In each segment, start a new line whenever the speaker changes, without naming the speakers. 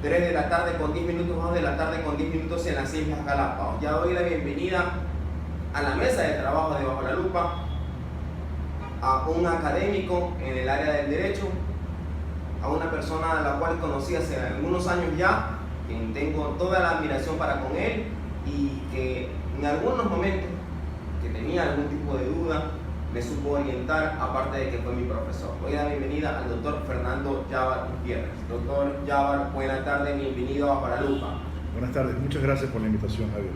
3 de la tarde con 10 minutos, 2 de la tarde con 10 minutos en las Islas Galápagos. Ya doy la bienvenida a la mesa de trabajo de Bajo la Lupa a un académico en el área del derecho, a una persona a la cual conocí hace algunos años ya, que tengo toda la admiración para con él y que en algunos momentos que tenía algún tipo de duda me supo orientar, aparte de que fue mi profesor. Doy la bienvenida al doctor Fernando Yabar Gutiérrez. Doctor Yabar, buenas tardes, bienvenido a Bajo la Lupa.
Buenas tardes, muchas gracias por la invitación, Javier.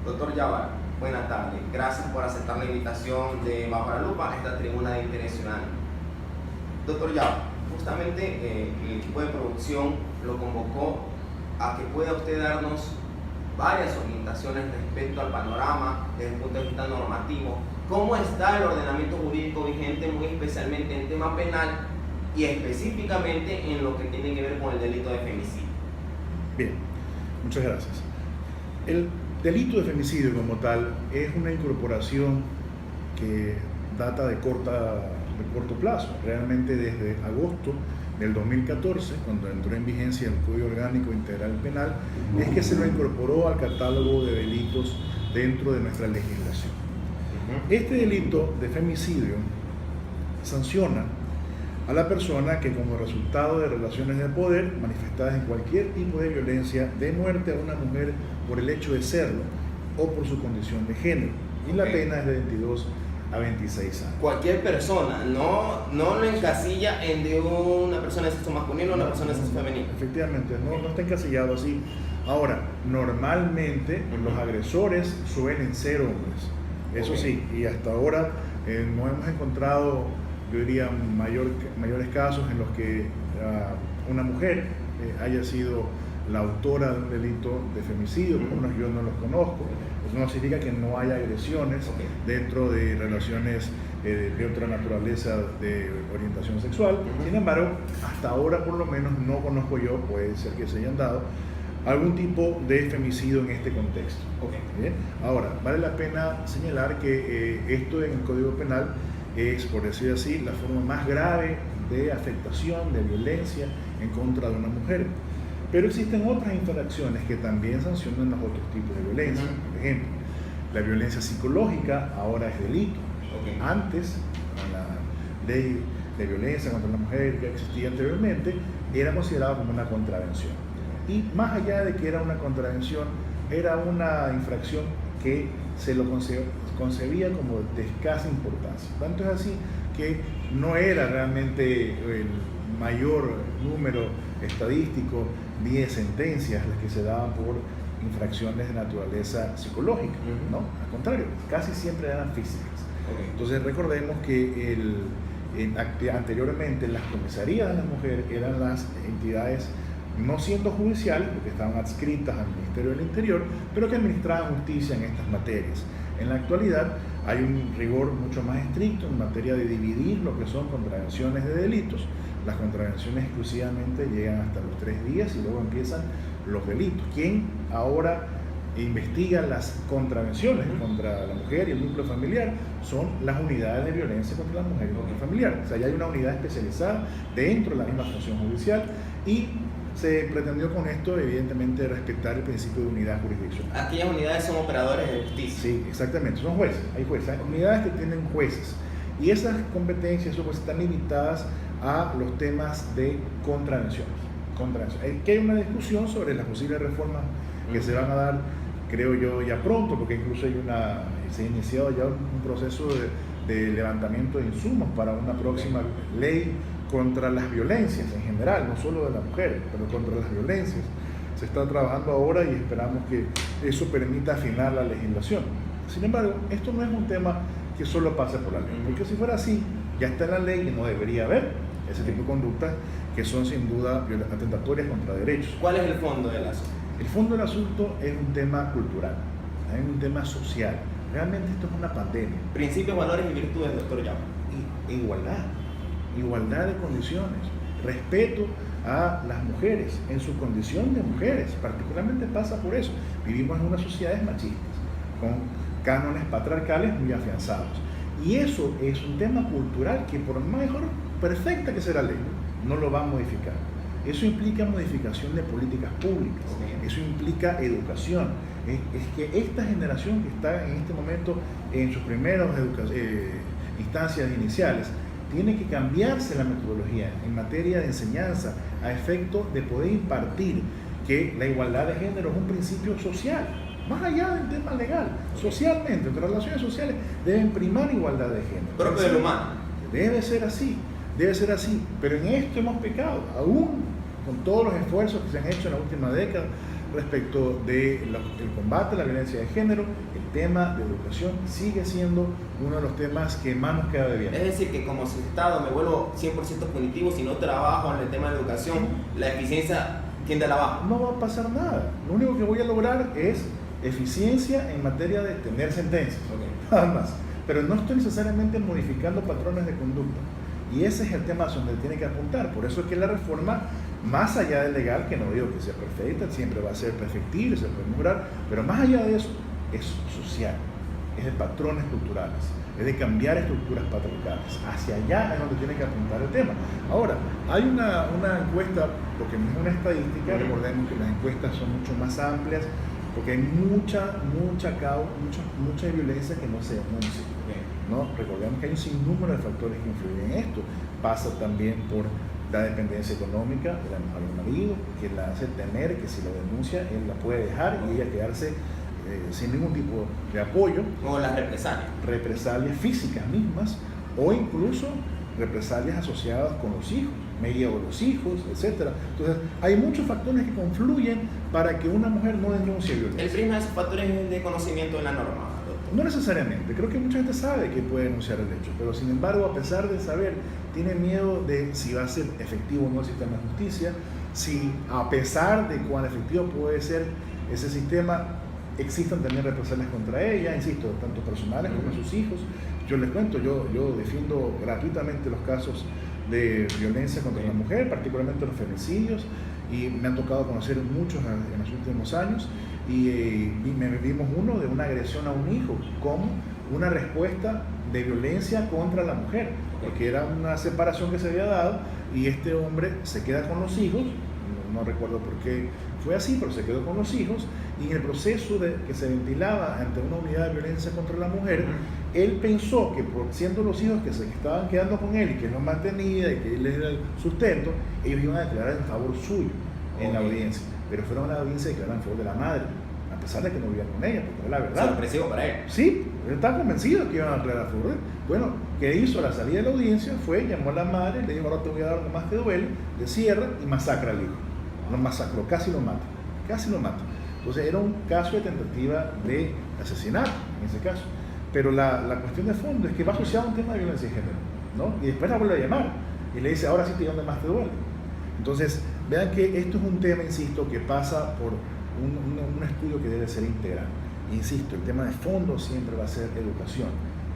Doctor Yabar, buenas tardes. Gracias por aceptar la invitación de Bajo la Lupa a esta tribuna de interés ciudadano. Doctor Yabar, justamente el equipo de producción lo convocó a que pueda usted darnos varias orientaciones respecto al panorama desde el punto de vista normativo. ¿Cómo está el ordenamiento jurídico vigente, muy especialmente en tema penal y específicamente en lo que tiene que ver con el delito de femicidio?
Bien, muchas gracias. El delito de femicidio como tal es una incorporación que data de corto plazo, realmente desde agosto del 2014, cuando entró en vigencia el Código Orgánico Integral Penal, es que se lo incorporó al catálogo de delitos dentro de nuestra legislación. Este delito de femicidio sanciona a la persona que, como resultado de relaciones de poder manifestadas en cualquier tipo de violencia, dé muerte a una mujer por el hecho de serlo o por su condición de género, y la pena es de 22 a 26 años.
Cualquier persona, no lo encasilla en de una persona de sexo masculino o una persona de sexo femenino.
Efectivamente, no está encasillado así. Ahora, normalmente los agresores suelen ser hombres, eso sí, y hasta ahora no hemos encontrado, yo diría, mayores casos en los que una mujer haya sido la autora de un delito de femicidio, por lo menos yo no los conozco. Eso no significa que no haya agresiones dentro de relaciones de otra naturaleza de orientación sexual. Sin embargo, hasta ahora por lo menos no conozco yo, puede ser que se hayan dado algún tipo de femicidio en este contexto. ¿Bien? Ahora, vale la pena señalar que esto en el Código Penal es, por decir así, la forma más grave de afectación, de violencia en contra de una mujer. Pero existen otras infracciones que también sancionan los otros tipos de violencia. Por ejemplo, la violencia psicológica ahora es delito. Antes, con la ley de violencia contra la mujer que existía anteriormente, era considerado como una contravención. Y más allá de que era una contravención, era una infracción que se lo concebía como de escasa importancia. Tanto es así que no era realmente el mayor número estadístico ni de sentencias las que se daban por infracciones de naturaleza psicológica, ¿no? Al contrario, casi siempre eran físicas. Entonces recordemos que anteriormente las comisarías de las mujeres eran las entidades no siendo judiciales, porque estaban adscritas al Ministerio del Interior, pero que administraban justicia en estas materias. En la actualidad hay un rigor mucho más estricto en materia de dividir lo que son contravenciones de delitos. Las contravenciones exclusivamente llegan hasta los 3 días y luego empiezan los delitos. ¿Quién ahora investiga las contravenciones contra la mujer y el núcleo familiar? Son las unidades de violencia contra la mujer y el núcleo familiar. O sea, ya hay una unidad especializada dentro de la misma función judicial y se pretendió con esto, evidentemente, respetar el principio de unidad jurisdiccional.
Aquellas unidades son operadores de justicia.
Sí, exactamente, son jueces, hay jueces, hay unidades que tienen jueces y esas competencias están limitadas a los temas de contravenciones. Que hay una discusión sobre las posibles reformas que se van a dar, creo yo, ya pronto, porque incluso se ha iniciado ya un proceso de levantamiento de insumos para una próxima ley contra las violencias en general, no solo de la mujer, pero contra las violencias. Se está trabajando ahora y esperamos que eso permita afinar la legislación. Sin embargo, esto no es un tema que solo pase por la ley, porque si fuera así, ya está en la ley y no debería haber ese tipo de conductas que son sin duda atentatorias contra derechos.
¿Cuál es el fondo del asunto?
El fondo del asunto es un tema cultural, es un tema social. Realmente esto es una pandemia.
Principios, valores y virtudes, doctor Yabar.
Igualdad de condiciones, respeto a las mujeres en su condición de mujeres, particularmente pasa por eso. Vivimos en unas sociedades machistas, con cánones patriarcales muy afianzados. Y eso es un tema cultural que por mejor perfecta que sea la ley, no lo va a modificar. Eso implica modificación de políticas públicas, eso implica educación. Es que esta generación que está en este momento en sus primeras instancias iniciales, tiene que cambiarse la metodología en materia de enseñanza a efecto de poder impartir que la igualdad de género es un principio social, más allá del tema legal. Socialmente, entre relaciones sociales deben primar igualdad de género.
Propio del humano.
Debe ser así, pero en esto hemos pecado, aún con todos los esfuerzos que se han hecho en la última década respecto del combate a la violencia de género. El tema de educación sigue siendo uno de los temas que más nos queda de bien.
Es decir, que como Estado me vuelvo 100% punitivo si no trabajo en el tema de educación, la eficiencia tiende a la baja.
No va a pasar nada. Lo único que voy a lograr es eficiencia en materia de tener sentencias, nada más. Pero no estoy necesariamente modificando patrones de conducta. Y ese es el tema donde tiene que apuntar. Por eso es que la reforma, más allá del legal, que no digo que sea perfecta, siempre va a ser perfectible, se puede mejorar, pero más allá de eso, es social, es de patrones culturales, es de cambiar estructuras patriarcales. Hacia allá es donde tiene que apuntar el tema. Ahora, hay una encuesta, porque no es una estadística, recordemos que las encuestas son mucho más amplias, porque hay mucha violencia que no se denuncia, ¿no? Recordemos que hay un sinnúmero de factores que influyen en esto. Pasa también por la dependencia económica de la mujer del marido, que la hace temer que si la denuncia él la puede dejar y ella quedarse sin ningún tipo de apoyo.
O las represalias.
Represalias físicas mismas, o incluso represalias asociadas con los hijos, me llevo los hijos, etc. Entonces, hay muchos factores que confluyen para que una mujer no denuncie violencia.
¿El prisma de esos factores es de conocimiento de la norma, doctor?
No necesariamente, creo que mucha gente sabe que puede denunciar el hecho, pero sin embargo, a pesar de saber, tiene miedo de si va a ser efectivo o no el sistema de justicia, si a pesar de cuán efectivo puede ser ese sistema, existan también represalias contra ella, insisto, tanto personales como sus hijos. Yo les cuento, yo defiendo gratuitamente los casos de violencia contra la mujer, particularmente los femicidios, y me han tocado conocer muchos en los últimos años, y vimos uno de una agresión a un hijo como una respuesta de violencia contra la mujer, porque era una separación que se había dado y este hombre se queda con los hijos, no recuerdo por qué fue así, pero se quedó con los hijos, y en el proceso que se ventilaba ante una unidad de violencia contra la mujer, él pensó que siendo los hijos que se estaban quedando con él y que él los mantenía y que él era el sustento, ellos iban a declarar en favor suyo en la audiencia, pero fueron a la audiencia y declararon en favor de la madre, a pesar de que no vivían con ella, porque era la verdad.
Sorpresivo para él.
Sí, él estaba convencido que iban a declarar a favor de él. Bueno, ¿qué hizo a la salida de la audiencia? Fue, llamó a la madre, le dijo: ahora te voy a dar algo más que duele, le cierra y masacra al hijo. Lo masacró, casi lo mata. Entonces era un caso de tentativa de asesinato, en ese caso. Pero la cuestión de fondo es que va asociado a un tema de violencia de género, ¿no? Y después la vuelve a llamar y le dice: ahora sí te digo donde más te duele. Entonces, vean que esto es un tema, insisto, que pasa por un estudio que debe ser integral. Insisto, el tema de fondo siempre va a ser educación.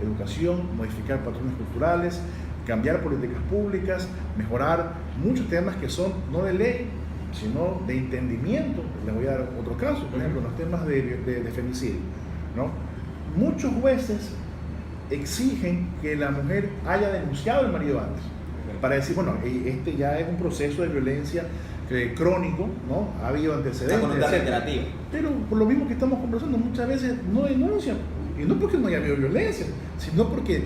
Educación, modificar patrones culturales, cambiar políticas públicas, mejorar muchos temas que son no de ley, sino de entendimiento. Les voy a dar otro caso, por ejemplo, los temas de femicidio, ¿no? Muchos jueces exigen que la mujer haya denunciado al marido antes, para decir, bueno, este ya es un proceso de violencia crónico, ¿no? Ha habido antecedentes, pero por lo mismo que estamos conversando, muchas veces no denuncian, y no porque no haya habido violencia, sino porque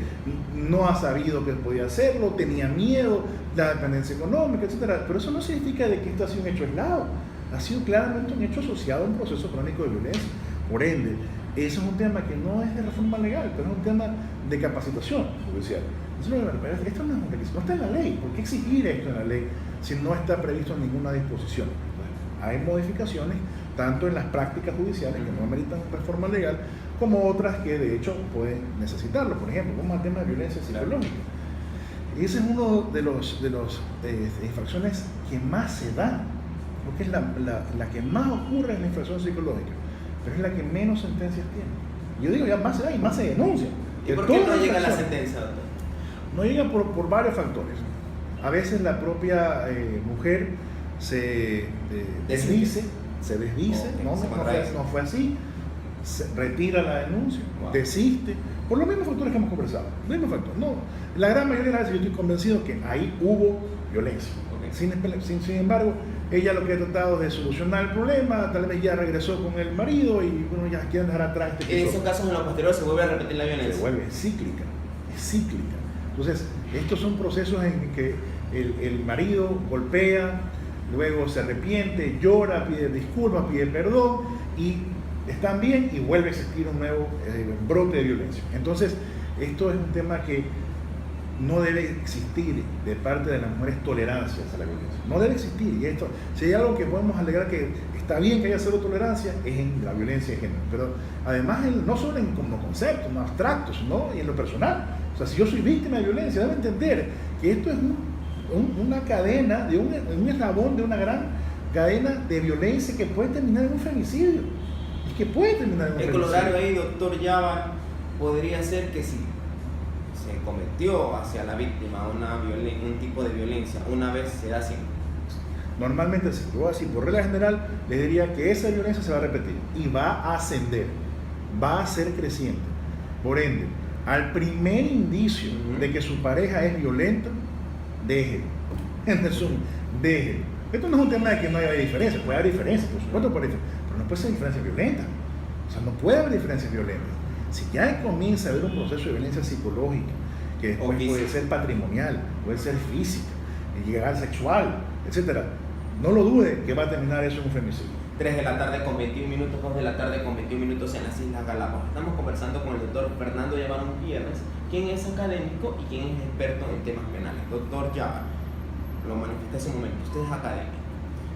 no ha sabido que podía hacerlo, tenía miedo, la dependencia económica, etc. Pero eso no significa de que esto ha sido un hecho aislado, ha sido claramente un hecho asociado a un proceso crónico de violencia. Por ende, eso es un tema que no es de reforma legal, pero es un tema de capacitación judicial. Entonces, esto no es un requisito, no está en la ley. ¿Por qué exigir esto en la ley si no está previsto en ninguna disposición? Hay modificaciones tanto en las prácticas judiciales que no ameritan reforma legal, como otras que de hecho pueden necesitarlo. Por ejemplo, como el tema de violencia psicológica. Y ese es uno de los infracciones que más se da, porque es la que más ocurre en la infracción psicológica, pero es la que menos sentencias tiene. Yo digo, ya más se da y más se denuncia.
¿Y por qué no llega a la sentencia, doctor?
No llega por varios factores. A veces la propia mujer se desdice, no fue así, se retira la denuncia, desiste, por los mismos factores que hemos conversado. La gran mayoría de las veces yo estoy convencido que ahí hubo violencia. Sin embargo, ella lo que ha tratado de solucionar el problema, tal vez ya regresó con el marido y bueno, ya quieren dejar atrás este
En esos casos, en lo posterior, se vuelve a repetir la violencia.
Se vuelve cíclica. Entonces, estos son procesos en que el marido golpea, luego se arrepiente, llora, pide disculpas, pide perdón y están bien y vuelve a existir un nuevo brote de violencia. Entonces, esto es un tema que no debe existir de parte de las mujeres tolerancia a la violencia. No debe existir. Y esto, si hay algo que podemos alegrar que está bien que haya cero tolerancia, es en la violencia de género. Pero además, no solo como conceptos, no abstractos, sino y en lo personal. O sea, si yo soy víctima de violencia, debo entender que esto es una cadena, un eslabón de una gran cadena de violencia que puede terminar en un femicidio. Y que puede terminar en un femicidio.
El colorario ahí, doctor Yaba, podría ser que si se cometió hacia la víctima un tipo de violencia, una vez se da siempre.
Normalmente, si yo así, por regla general, le diría que esa violencia se va a repetir y va a ascender, va a ser creciente. Por ende, al primer indicio de que su pareja es violenta, déjelo. En resumen, déjelo. Esto no es un tema de que no haya diferencia, puede haber diferencias, por supuesto, pero no puede ser diferencia violenta. O sea, no puede haber diferencias violentas. Si ya comienza a haber un proceso de violencia psicológica, que después puede ser patrimonial, puede ser física, llegar sexual, etc., no lo dude que va a terminar eso en un femicidio.
3 de la tarde con 21 minutos, 2 de la tarde con 21 minutos en las Islas Galápagos. Estamos conversando con el doctor Fernando Yaba Gutiérrez, quien es académico y quien es experto en temas penales. Doctor Yaba, lo manifesté hace un momento, usted es académico.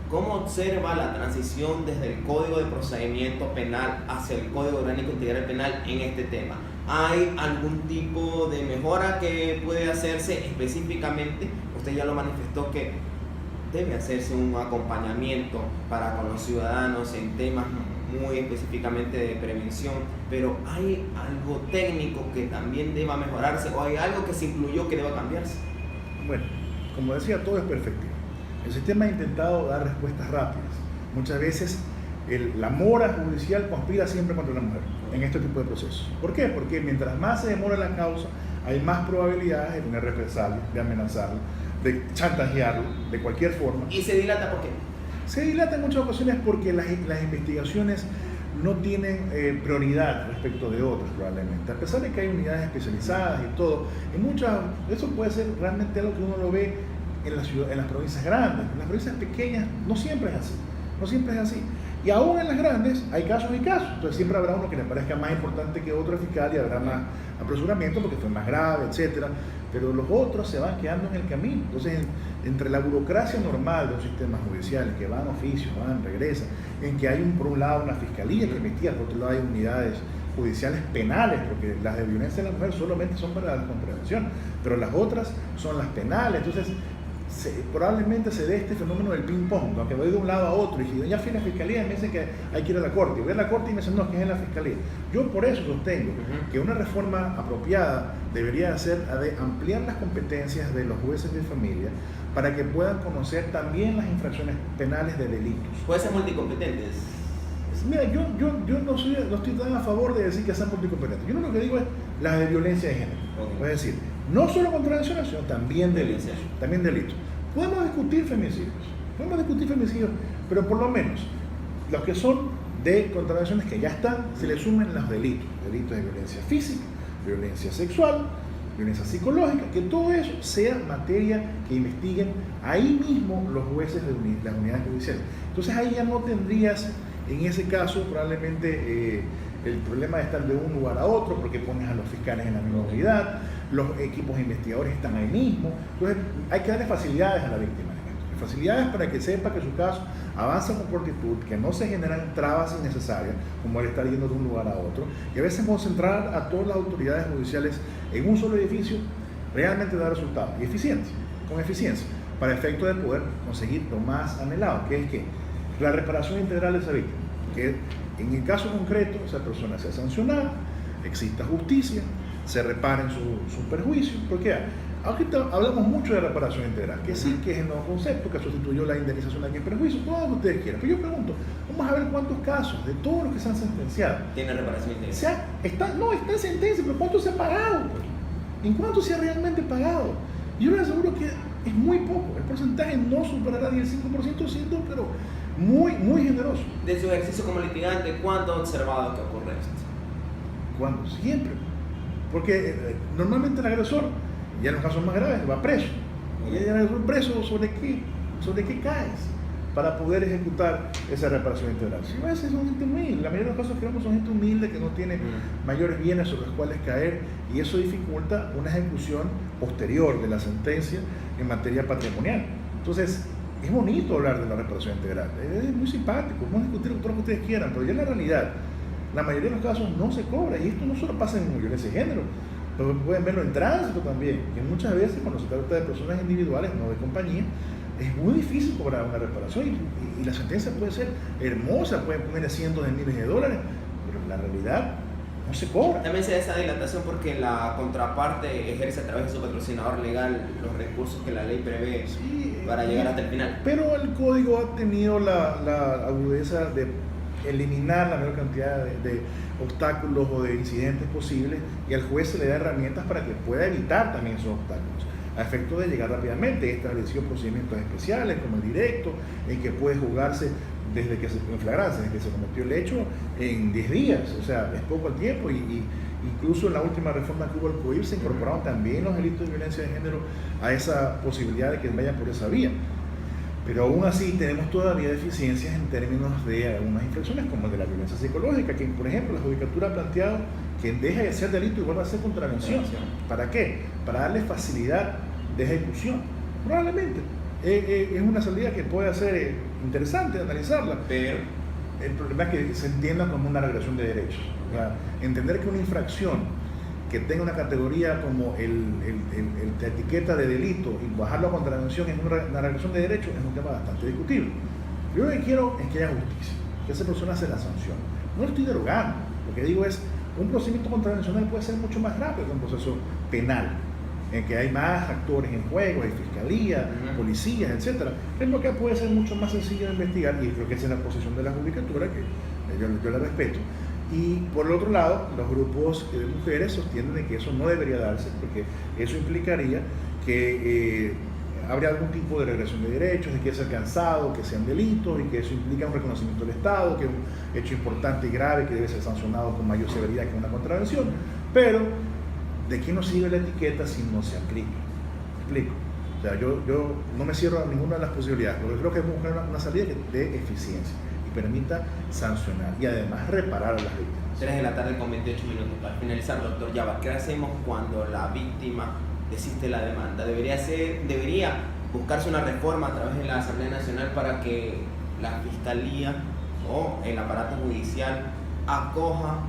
¿Cómo observa la transición desde el Código de Procedimiento Penal hacia el Código Orgánico Integral Penal en este tema? ¿Hay algún tipo de mejora que puede hacerse específicamente? Usted ya lo manifestó que debe hacerse un acompañamiento para con los ciudadanos en temas muy específicamente de prevención, pero ¿hay algo técnico que también deba mejorarse o hay algo que se incluyó que deba cambiarse?
Bueno, como decía, todo es perfectible. El sistema ha intentado dar respuestas rápidas. Muchas veces la mora judicial conspira siempre contra la mujer en este tipo de procesos. ¿Por qué? Porque mientras más se demora la causa, hay más probabilidades de tener represalias, de amenazarlo, de chantajearlo de cualquier forma.
¿Y se dilata por qué?
Se dilata en muchas ocasiones porque las investigaciones no tienen prioridad respecto de otras probablemente. A pesar de que hay unidades especializadas y todo, eso puede ser realmente algo que uno lo ve en las provincias grandes. En las provincias pequeñas no siempre es así. Y aún en las grandes hay casos y casos. Entonces siempre habrá uno que le parezca más importante que otro fiscal y habrá más apresuramiento porque fue más grave, etc. Pero los otros se van quedando en el camino. Entonces, entre la burocracia normal de un sistema judicial, que van oficios, van, regresan, en que hay por un lado una fiscalía que investiga, por otro lado hay unidades judiciales penales, porque las de violencia de la mujer solamente son para la prevención, pero las otras son las penales. Entonces, probablemente se dé este fenómeno del ping-pong, ¿no? Que voy de un lado a otro y si ya fui a la fiscalía y me dicen que hay que ir a la corte, y voy a la corte y me dicen no, que es en la fiscalía. Yo por eso sostengo que una reforma apropiada debería ser de ampliar las competencias de los jueces de familia para que puedan conocer también las infracciones penales de delitos.
¿Puede ser multicompetentes?
Mira, yo no estoy tan a favor de decir que sean multicompetentes. Yo lo que digo es las de violencia de género. Es decir, no solo contravenciones, sino también delitos. Podemos discutir femicidios, pero por lo menos los que son de contravenciones que ya están, se le sumen los delitos de violencia física, violencia sexual, violencia psicológica, que todo eso sea materia que investiguen ahí mismo los jueces de las unidades judiciales. Entonces ahí ya no tendrías, en ese caso, probablemente el problema de estar de un lugar a otro, porque pones a los fiscales en la misma unidad, los equipos investigadores están ahí mismo. Entonces hay que darle facilidades a la víctima, facilidades para que sepa que su caso avanza con prontitud, que no se generan trabas innecesarias, como el estar yendo de un lugar a otro, y a veces concentrar a todas las autoridades judiciales en un solo edificio realmente da resultados, y con eficiencia, para efecto de poder conseguir lo más anhelado, que es que la reparación integral de esa víctima, que en el caso concreto esa persona sea sancionada, exista justicia, se reparen su perjuicio, porque ahorita hablamos mucho de reparación integral, que sí, que es el nuevo concepto que sustituyó la indemnización de daño y perjuicio, todo lo que ustedes quieran. Pero yo pregunto, vamos a ver cuántos casos de todos los que se han sentenciado
tiene reparación integral.
Está en sentencia, pero ¿cuánto se ha pagado? ¿En cuánto se ha realmente pagado? Yo les aseguro que es muy poco. El porcentaje no superará ni el 5%, siendo pero muy, muy generoso.
De su ejercicio como litigante, ¿cuánto ha observado que ocurre esto?
Cuando siempre. Porque normalmente el agresor, ya en los casos más graves, va preso. Y el agresor preso, ¿sobre qué caes? Para poder ejecutar esa reparación integral. Si a veces son gente humilde, la mayoría de los casos que vemos son gente humilde que no tiene mayores bienes sobre los cuales caer, y eso dificulta una ejecución posterior de la sentencia en materia patrimonial. Entonces, es bonito hablar de la reparación integral, es muy simpático, podemos discutir todo lo que ustedes quieran, pero ya en la realidad, la mayoría de los casos no se cobra, y esto no solo pasa en violencia de género, pero pueden verlo en tránsito también, que muchas veces cuando se trata de personas individuales, no de compañía, es muy difícil cobrar una reparación y la sentencia puede ser hermosa, pueden poner cientos de miles de dólares, pero en la realidad no se cobra.
También se da esa dilatación porque la contraparte ejerce a través de su patrocinador legal los recursos que la ley prevé para llegar hasta el final.
Pero el código ha tenido la agudeza de eliminar la mayor cantidad de obstáculos o de incidentes posibles, y al juez se le da herramientas para que pueda evitar también esos obstáculos, a efecto de llegar rápidamente. He establecido procedimientos especiales como el directo, en que puede juzgarse desde que se cometió el hecho en 10 días, o sea, es poco el tiempo, y incluso en la última reforma que hubo al COIR se incorporaron también los delitos de violencia de género a esa posibilidad de que vayan por esa vía. Pero aún así tenemos todavía deficiencias en términos de algunas infracciones como el de la violencia psicológica, que por ejemplo la judicatura ha planteado que deje de ser delito y vuelva a ser contravención. ¿Para qué? Para darle facilidad de ejecución. Probablemente es una salida que puede ser interesante analizarla, pero el problema es que se entienda como una regresión de derechos. O sea, entender que una infracción que tenga una categoría como la etiqueta de delito y bajarlo a contravención es una regresión de derechos, es un tema bastante discutible. Yo lo que quiero es que haya justicia, que esa persona se la sancione. No lo estoy derogando, lo que digo es un procedimiento contravencional puede ser mucho más rápido que un proceso penal, en que hay más actores en juego, hay fiscalía, policías, etc. Es lo que puede ser mucho más sencillo de investigar, y creo que esa es la posición de la judicatura, que yo la respeto. Y por el otro lado, los grupos de mujeres sostienen de que eso no debería darse, porque eso implicaría que habría algún tipo de regresión de derechos, de que es alcanzado, que sean delitos, y que eso implica un reconocimiento del Estado, que es un hecho importante y grave que debe ser sancionado con mayor severidad que una contravención. Pero, ¿de qué nos sirve la etiqueta si no se aplica? ¿Me explico? O sea, yo no me cierro a ninguna de las posibilidades, porque creo que es una salida de eficiencia y permita sancionar y además reparar a las víctimas.
3 de la tarde con 28 minutos. Para finalizar, doctor Yaba, ¿qué hacemos cuando la víctima desiste la demanda? ¿Debería buscarse una reforma a través de la Asamblea Nacional para que la Fiscalía o el aparato judicial acoja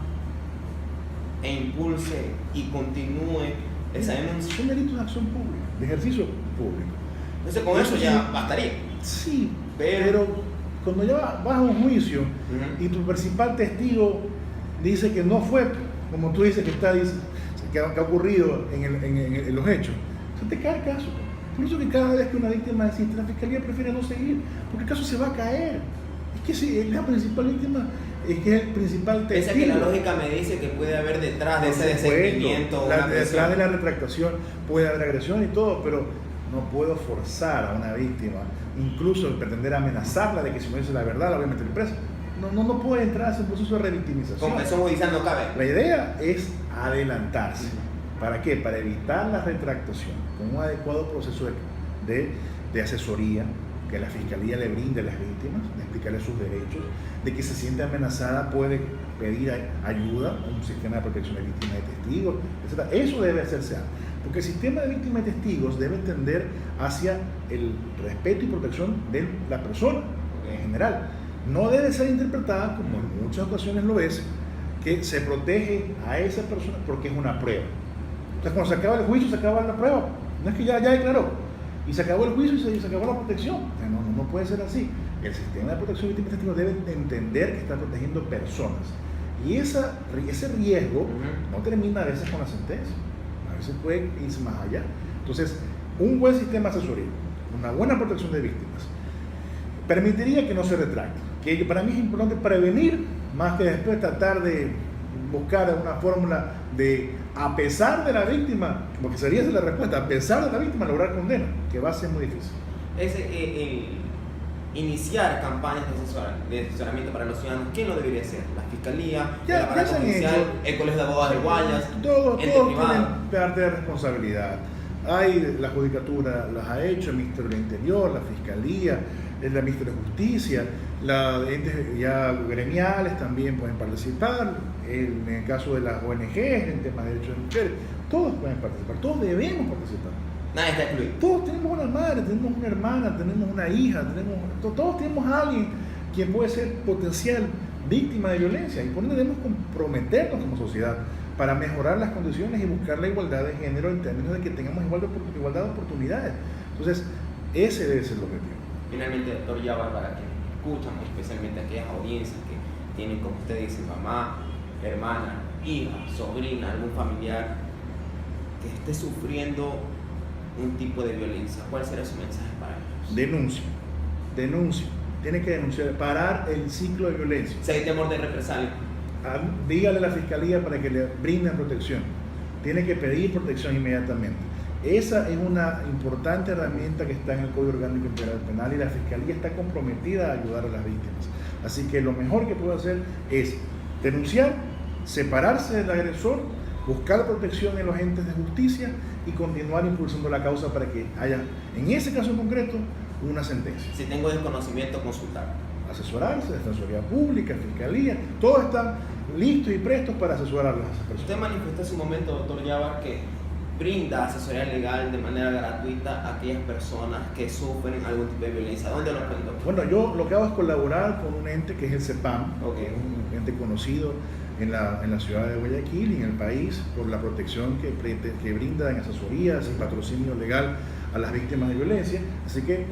e impulse y continúe esa denuncia?
Son delitos de acción pública, de ejercicio público.
Entonces con eso ya bastaría.
Sí, pero cuando ya vas a un juicio y tu principal testigo dice que no fue, como tú dices que ha ocurrido en los hechos, se te cae el caso. Por eso que cada vez que una víctima desiste, la Fiscalía prefiere no seguir, porque el caso se va a caer. Es que si es la principal víctima, es que es el principal testigo.
Pese a que la lógica me dice que puede haber detrás de ese desistimiento
detrás de la retractación puede haber agresión y todo, pero no puedo forzar a una víctima, incluso el pretender amenazarla de que si no dice la verdad la voy a meter presa. No puede entrar a ese proceso de revictimización.
Confesión judicial no cabe.
La idea es adelantarse. ¿Para qué? Para evitar la retractación con un adecuado proceso de asesoría que la Fiscalía le brinde a las víctimas, de explicarles sus derechos, de que se siente amenazada puede pedir ayuda, un sistema de protección de víctimas y testigos, etc. Eso debe hacerse antes, porque el sistema de víctimas y testigos debe tender hacia el respeto y protección de la persona en general. No debe ser interpretada, como en muchas ocasiones lo es, que se protege a esa persona porque es una prueba. Entonces cuando se acaba el juicio se acaba la prueba, no es que ya declaró, y se acabó el juicio y se acabó la protección. No puede ser así. El sistema de protección de víctimas y testigos debe entender que está protegiendo personas. Y ese riesgo no termina a veces con la sentencia. A veces puede irse más allá. Entonces, un buen sistema de asesoría, una buena protección de víctimas, permitiría que no se retracte. Que para mí es importante prevenir más que después tratar de buscar una fórmula de, a pesar de la víctima, porque sería esa la respuesta, a pesar de la víctima, lograr condena, que va a ser muy difícil.
Iniciar campañas de asesoramiento para los ciudadanos, ¿quién lo debería hacer? ¿La Fiscalía?
Ya,
¿El aparato judicial? ¿El Colegio de Abogados de Guayas?
Todos tienen parte de responsabilidad. Hay la Judicatura, las ha hecho el Ministerio del Interior, la Fiscalía, la Ministerio de Justicia, entes ya gremiales también pueden participar, en el caso de las ONGs, en temas de derechos de mujeres, todos pueden participar, todos debemos participar.
Nadie está excluido.
Todos tenemos una madre, tenemos una hermana, tenemos una hija, todos tenemos a alguien quien puede ser potencial víctima de violencia, y por eso debemos comprometernos como sociedad para mejorar las condiciones y buscar la igualdad de género en términos de que tengamos igualdad de oportunidades. Entonces, ese debe ser el objetivo.
Finalmente, doctor Yabar, para quienes escuchan, especialmente aquellas audiencias que tienen, como usted dice, mamá, hermana, hija, sobrina, algún familiar que esté sufriendo un tipo de violencia, ¿cuál será su mensaje para ellos?
Denuncia, tiene que denunciar, parar el ciclo de violencia.
Si hay temor de represalia,
dígale a la Fiscalía para que le brinden protección, tiene que pedir protección inmediatamente. Esa es una importante herramienta que está en el Código Orgánico Integral Penal, y la Fiscalía está comprometida a ayudar a las víctimas. Así que lo mejor que puede hacer es denunciar, separarse del agresor, buscar protección en los entes de justicia y continuar impulsando la causa para que haya, en ese caso en concreto, una sentencia.
Si tengo desconocimiento, consultar.
Asesorarse, Defensoría Pública, Fiscalía, todos están listos y prestos para asesorar a las personas.
Usted manifestó hace un momento, doctor Yabar, que brinda asesoría legal de manera gratuita a aquellas personas que sufren algún tipo de violencia. ¿Dónde lo cuento?
Bueno, yo lo que hago es colaborar con un ente que es el CEPAM,
okay,
un ente conocido en la ciudad de Guayaquil y en el país por la protección que brinda en asesorías y patrocinio legal a las víctimas de violencia. Así que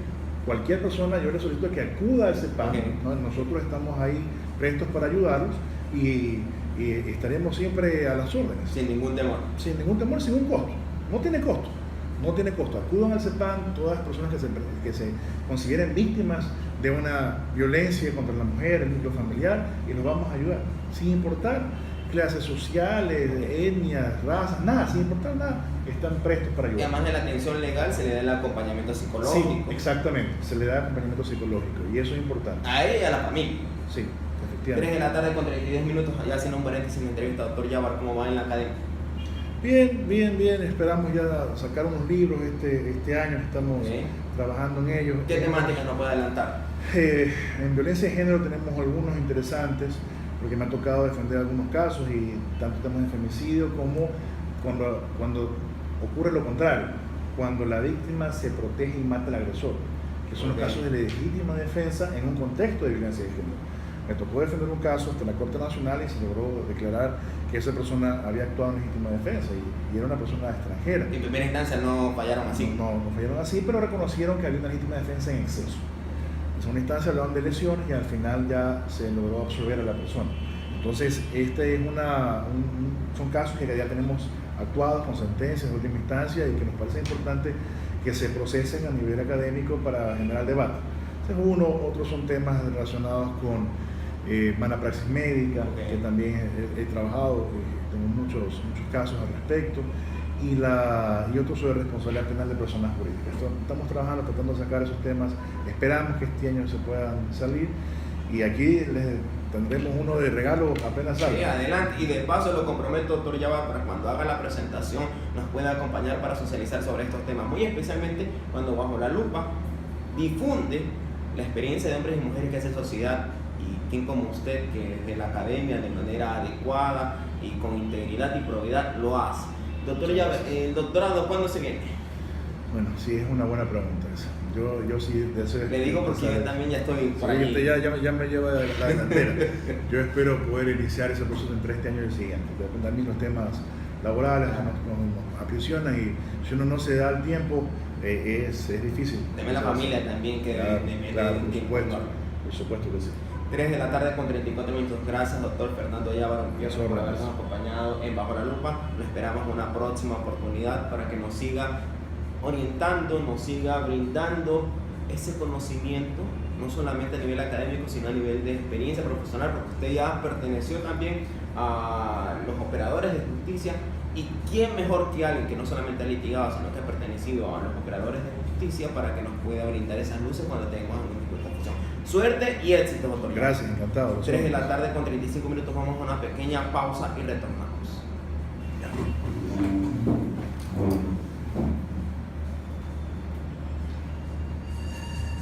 cualquier persona, yo le solicito que acuda al CEPAM,
okay,
¿no? Nosotros estamos ahí prestos para ayudarlos y estaremos siempre a las órdenes.
Sin ningún temor.
Sin ningún temor, sin un costo. No tiene costo. No tiene costo. Acudan al CEPAM todas las personas que se consideren víctimas de una violencia contra la mujer, el núcleo familiar, y los vamos a ayudar. Sin importar clases sociales, etnias, razas, nada, sin importar nada, están prestos para ayudar.
Y además de la atención legal, se le da el acompañamiento psicológico.
Sí, exactamente, se le da acompañamiento psicológico, y eso es importante.
A ella y a la familia.
Sí,
3 de la tarde con 32 minutos, allá haciendo un paréntesis en la entrevista, doctor Yabar, ¿cómo va en la academia?
Bien, esperamos ya sacar unos libros este año, estamos trabajando en ellos.
¿Qué temáticas nos puede adelantar?
En violencia de género tenemos algunos interesantes, porque me ha tocado defender algunos casos, y tanto temas de femicidio como cuando ocurre lo contrario, cuando la víctima se protege y mata al agresor, que son los casos de legítima defensa en un contexto de violencia de género. Me tocó defender un caso ante la Corte Nacional y se logró declarar que esa persona había actuado en legítima defensa y era una persona extranjera.
En primera instancia no fallaron así.
No fallaron así, pero reconocieron que había una legítima defensa en exceso. En segunda instancia hablaron de lesiones y al final ya se logró absorber a la persona. Entonces, son casos que ya tenemos actuados con sentencias de última instancia y que nos parece importante que se procesen a nivel académico para generar debate. Entonces, otros son temas relacionados con mala praxis médica, que también he trabajado, tengo muchos casos al respecto, y otros sobre responsabilidad penal de personas jurídicas. Estamos trabajando, tratando de sacar esos temas, esperamos que este año se puedan salir, y aquí les tendremos uno de regalo apenas salga.
Sí, adelante, y de paso lo comprometo, doctor Yabar, para cuando haga la presentación nos pueda acompañar para socializar sobre estos temas, muy especialmente cuando Bajo la Lupa difunde la experiencia de hombres y mujeres que hace sociedad, y quien como usted, que desde la academia de manera adecuada y con integridad y probidad lo hace. Doctor Yabar, el doctorado, ¿cuándo se viene?
Bueno, sí, es una buena pregunta esa. Yo sí deseo.
Le digo porque yo también ya estoy por ahí.
Usted ya me lleva la delantera. Yo espero poder iniciar ese proceso entre este año y el siguiente. Depende de mí los temas laborales nos aprisionan, y si uno no se da el tiempo, es difícil.
También la familia también que
claro, por supuesto que sí.
3 de la tarde con 34 minutos. Gracias, doctor Fernando Yabar por habernos acompañado en Bajo la Lupa. Lo esperamos en una próxima oportunidad para que nos siga orientando, nos siga brindando ese conocimiento, no solamente a nivel académico, sino a nivel de experiencia profesional, porque usted ya perteneció también a los operadores de justicia. ¿Y quién mejor que alguien que no solamente ha litigado, sino que ha pertenecido a los operadores de justicia para que nos pueda brindar esas luces cuando tengamos algún tipo de confusión? Suerte y éxito, doctor.
Gracias, encantado.
3 de la tarde con 35 minutos, vamos a una pequeña pausa y retornamos.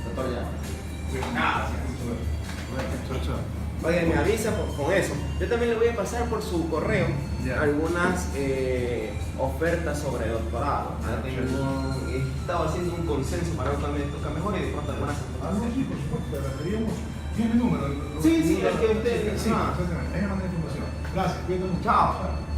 Doctor, ya. Gracias.
Chao, chao.
Oye, me avisa con eso. Yo también le voy a pasar por su correo algunas ofertas sobre doctorado. He estado haciendo un consenso para ver cuál me toca mejor y de pronto algunas.
Sí, por supuesto, referíamos. ¿Tiene el número?
Sí, es que usted.
Sí, exactamente. Déjame mandar información. Gracias, cuídate mucho.
Chao.